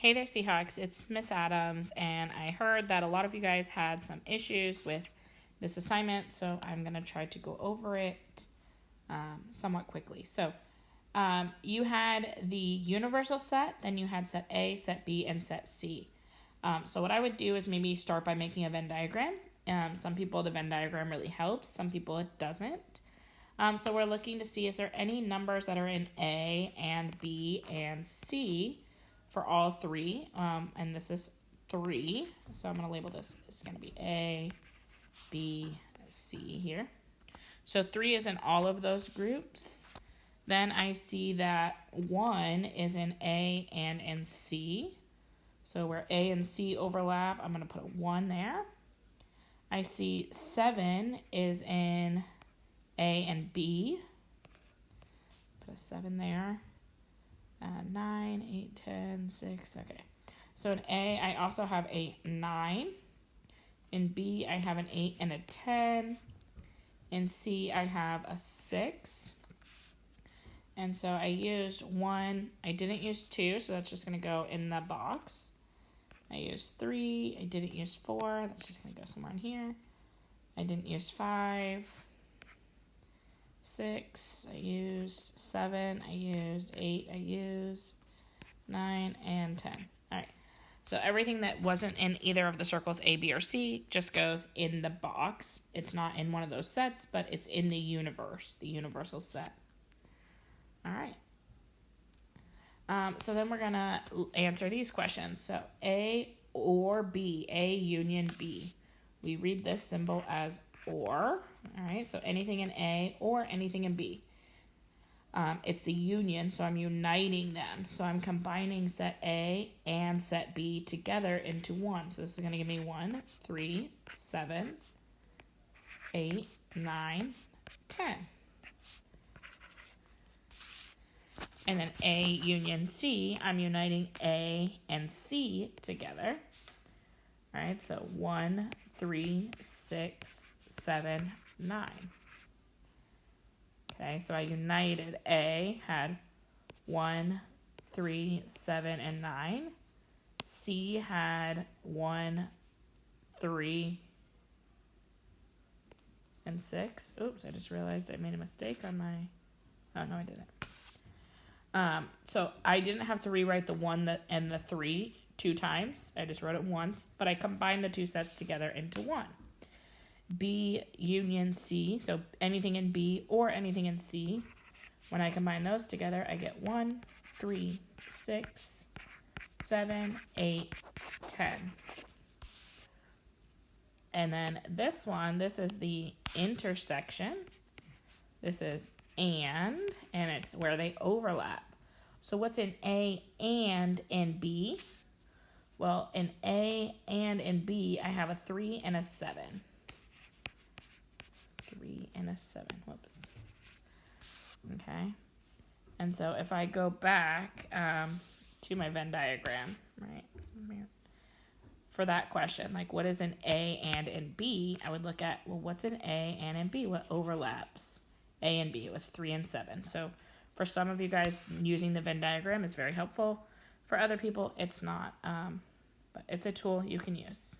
Hey there, Seahawks. It's Miss Adams, and I heard that a lot of you guys had some issues with this assignment, so I'm going to try to go over it somewhat quickly. So, you had the universal set, then you had set A, set B, and set C. So what I would do is maybe start by making a Venn diagram. Some people, the Venn diagram really helps. Some people, it doesn't. So we're looking to see, is there any numbers that are in A and B and C for all three? And this is 3. So I'm going to label this. It's going to be A, B, C here. So 3 is in all of those groups. Then I see that 1 is in A and in C. So where A and C overlap, I'm going to put a 1 there. I see 7 is in A and B. Put a 7 there. 9, 8, 10, 6. Okay. So in A, I also have a 9. In B, I have an 8 and a 10. In C, I have a 6. And so I used 1. I didn't use 2, so that's just going to go in the box. I used 3. I didn't use 4. That's just going to go somewhere in here. I didn't use 5. 6. I used 7. I used 8. I used 9 and 10. All right. So everything that wasn't in either of the circles A, B, or C just goes in the box. It's not in one of those sets, but it's in the universe, the universal set. All right. So then we're going to answer these questions. So A or B, A union B. We read this symbol as or. All right, so anything in A or anything in B. It's the union, so I'm uniting them. So I'm combining set A and set B together into 1. So this is going to give me 1, 3, 7, 8, 9, 10. And then A union C, I'm uniting A and C together. All right, so 1, 3, 6, 7, 9. Okay, so I united A, had 1, 3, 7, and 9. C had 1, 3, and 6. Oops, I just realized I made a mistake on my... Oh, no, I didn't. So I didn't have to rewrite the 1 and the 3 2 times. I just wrote it once, but I combined the 2 sets together into 1. B union C, so anything in B or anything in C. When I combine those together, I get 1, 3, 6, 7, 8, 10. And then this one, this is the intersection. This is and it's where they overlap. So what's in A and in B? Well, in A and in B, I have a 3 and a 7. 3 and a 7. Whoops. Okay. And so if I go back to my Venn diagram, right, for that question, like what is in A and in B, I would look at, well, what's in A and in B? What overlaps? A and B, it was 3 and 7. So for some of you guys, using the Venn diagram is very helpful. For other people, it's not, but it's a tool you can use.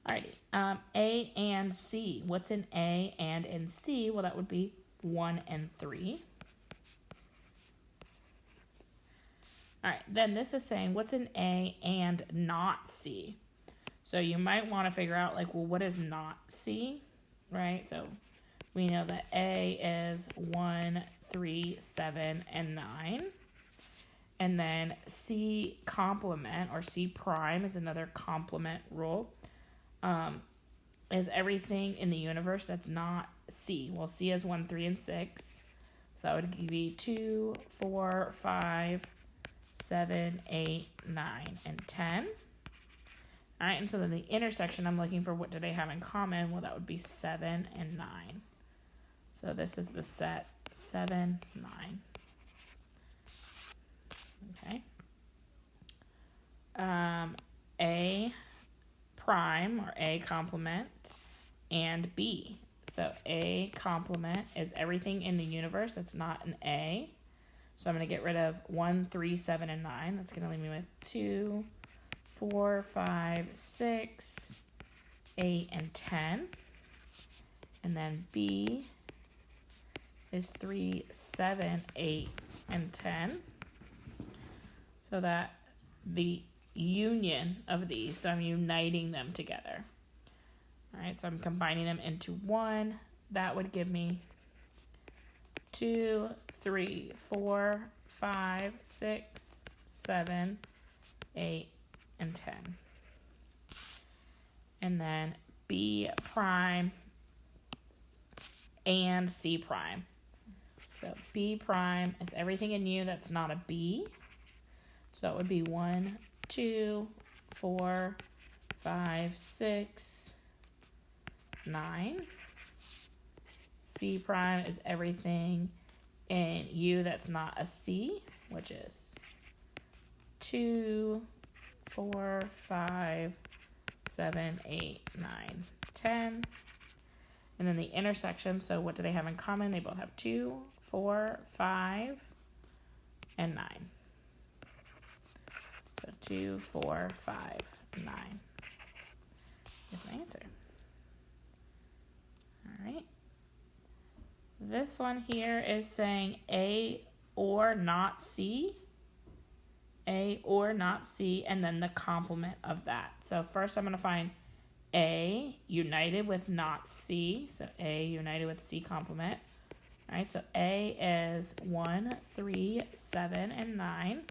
Alrighty, A and C. What's in A and in C? Well, that would be 1 and 3. Alright, then this is saying what's in A and not C. So you might want to figure out, like, well, what is not C, right? So we know that A is 1, 3, 7, and 9. And then C complement, or C prime is another complement rule, is everything in the universe that's not C. Well, C is 1, 3, and 6. So that would be 2, 4, 5, 7, 8, 9, and 10. All right, and so then the intersection, I'm looking for what do they have in common. Well, that would be 7 and 9. So this is the set 7, 9. Okay. A prime, or A complement, and B. So A complement is everything in the universe that's not an A. So I'm going to get rid of 1, 3, 7, and 9. That's going to leave me with 2, 4, 5, 6, 8, and 10. And then B is 3, 7, 8, and 10. So that the union of these, so I'm uniting them together. All right, so I'm combining them into 1. That would give me 2, 3, 4, 5, 6, 7, 8, and 10. And then B prime and C prime. So B prime is everything in U that's not a B. So it would be 1, 2, 4, 5, 6, 9. C prime is everything in U that's not a C, which is 2, 4, 5, 7, 8, 9, 10. And then the intersection, so what do they have in common? They both have 2, 4, 5, and 9. So 2, 4, 5, 9 is my answer. All right. This one here is saying A or not C. A or not C, and then the complement of that. So first I'm going to find A united with not C. So A united with C complement. All right, so A is 1, 3, 7, and 9.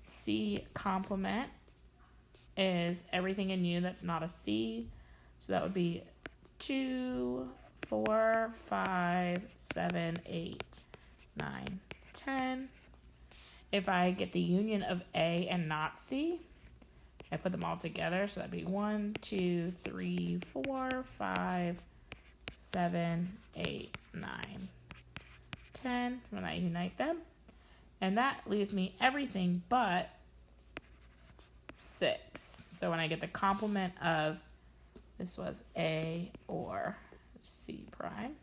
C complement is everything in U that's not a C. So that would be 2, 4, 5, 7, 8, 9, 10. If I get the union of A and not C, I put them all together. So that'd be 1, 2, 3, 4, 5, 7, 8, 9, 10 when I unite them. And that leaves me everything but 6. So when I get the complement of, this was A or C prime.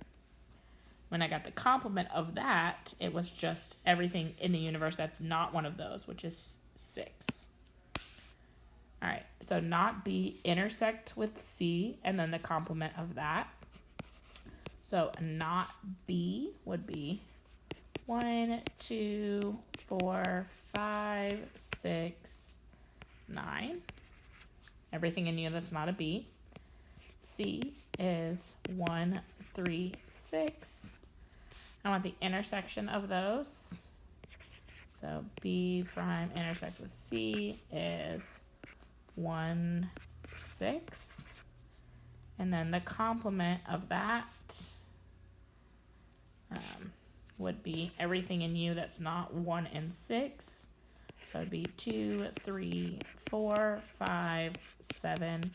When I got the complement of that, it was just everything in the universe that's not one of those, which is 6. All right, so not B intersect with C, and then the complement of that. So not B would be 1, 2, 4, 5, 6, 9. Everything in U that's not a B. C is 1, 3, 6. I want the intersection of those. So B prime intersect with C is 1, 6. And then the complement of that would be everything in U that's not 1 and 6. So it would be 2, 3, 4, 5, 7,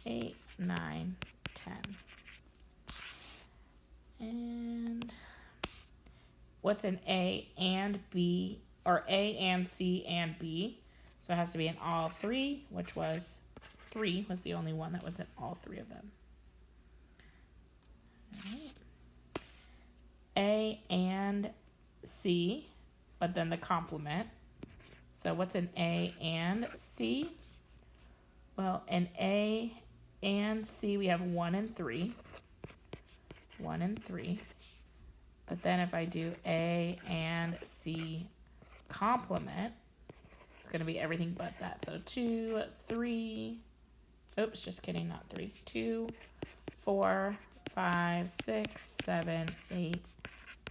8, 9, 10. And what's an A and B, or A and C and B? So it has to be in all 3, which was 3 was the only one that was in all 3 of them. All right. A and C, but then the complement. So what's an A and C? Well, in A and C, we have 1 and 3. 1 and 3. But then if I do A and C complement, it's going to be everything but that. So 2, 3, oops, just kidding, not 3. 2, 4, 5, 6, 7, 8,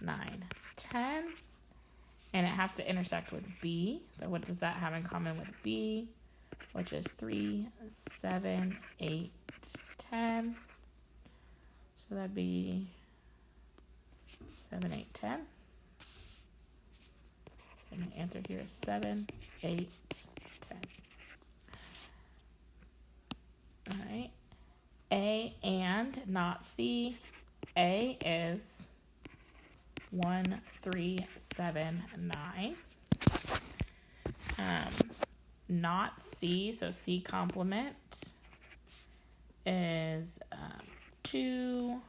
9, 10. And it has to intersect with B. So what does that have in common with B? Which is 3, 7, 8, 10. So that'd be 7, 8, 10. So my answer here is 7, 8, 10. All right. A and not C. A is 1, 3, 7, 9. Not C, so C complement is 2,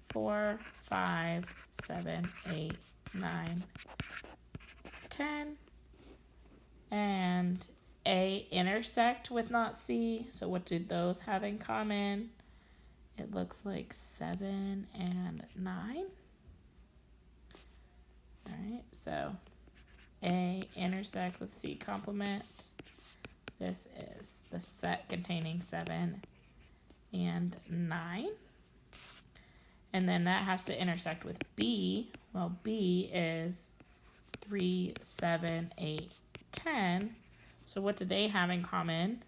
4, 5, 7, 8, 9, 10. And A intersect with not C. So what do those have in common? It looks like 7 and 9. All right, so A intersect with C complement. This is the set containing 7 and 9. And then that has to intersect with B. Well, B is 3, 7, 8, 10. So what do they have in common?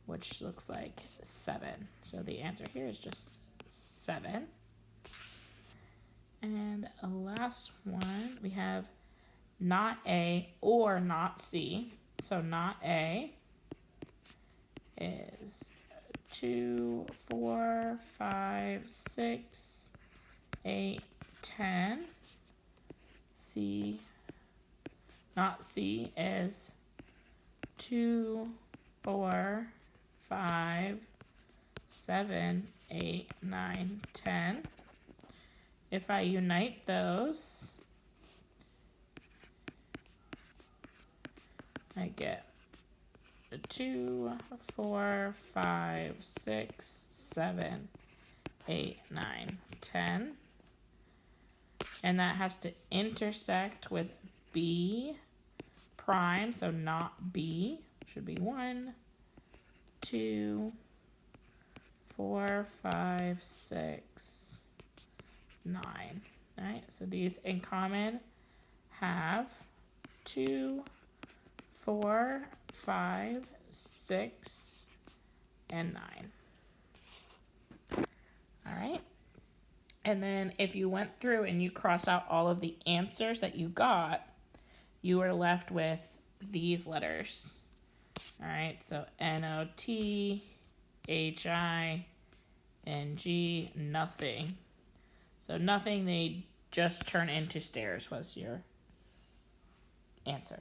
Which looks like 7. So the answer here is just 7. And a last one, we have not A or not C. So not A is 2, 4, 5, 6, 8, 10. C, not C is 2, 4, 5, 7, 8, 9, 10. If I unite those, I get 2, 4, 5, 6, 7, 8, 9, 10. And that has to intersect with B prime, so not B. Should be 1, 2, 4, 5, 6, 9. All right, so these in common have 2, 4, 5, 6, and 9. All right. And then if you went through and you cross out all of the answers that you got, you were left with these letters. All right, so N-O-T, H-I, N-G, nothing. So nothing, they just turn into stairs was your answer.